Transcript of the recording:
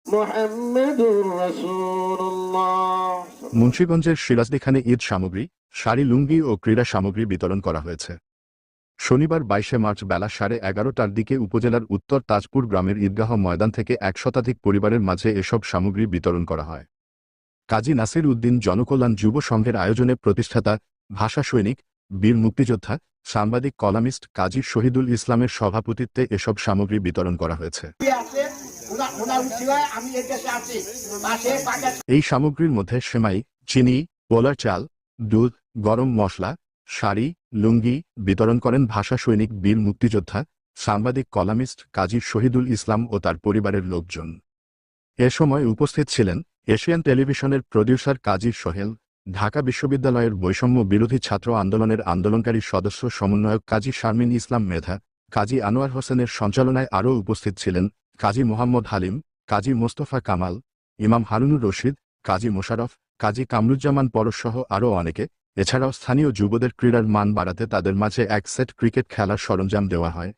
মুহাম্মাদুর রাসূলুল্লাহ। মুন্সিগঞ্জের সিরাজদিখানে ঈদ সামগ্রী, শাড়ি, লুঙ্গি ও ক্রীড়া সামগ্রী বিতরণ করা হয়েছে। শনিবার 22শে মার্চ বেলা 11:30টার দিকে উপজেলার উত্তর তাজপুর গ্রামের ঈদগাহ ময়দান থেকে 1 শতাধিক পরিবারের মাঝে এসব সামগ্রী বিতরণ করা হয়। কাজী নাসির উদ্দিন জনকল্যাণ যুব সংঘের আয়োজনে প্রতিষ্ঠাতা, ভাষা সৈনিক, বীর মুক্তিযোদ্ধা, সাংবাদিক, কলামিস্ট কাজী শহীদুল ইসলামের সভাপতিত্বে এসব সামগ্রী বিতরণ করা হয়েছে। এই সামগ্রীর মধ্যে সেমাই, চিনি, পোলার চাল, দুধ, গরম মশলা, শাড়ি, লুঙ্গি বিতরণ করেন ভাষা সৈনিক, বীর মুক্তিযোদ্ধা, সাংবাদিক, কলামিস্ট কাজী শহীদুল ইসলাম ও তার পরিবারের লোকজন। এ সময় উপস্থিত ছিলেন এশিয়ান টেলিভিশনের প্রডিউসার কাজী সোহেল, ঢাকা বিশ্ববিদ্যালয়ের বৈষম্য বিরোধী ছাত্র আন্দোলনের আন্দোলনকারী সদস্য সমন্বয়ক কাজী শারমিন ইসলাম মেধা, কাজী আনোয়ার হোসেনের সঞ্চালনায় আরও উপস্থিত ছিলেন কাজী মোহাম্মদ হালিম, কাজী মোস্তফা কামাল, ইমাম হারুনুর রশিদ, কাজী মোশাররফ, কাজী কামরুজ্জামান পরশসহ আরও অনেকে। এছাড়াও স্থানীয় যুবদের ক্রীড়ার মান বাড়াতে তাদের মাঝে এক সেট ক্রিকেট খেলার সরঞ্জাম দেওয়া হয়।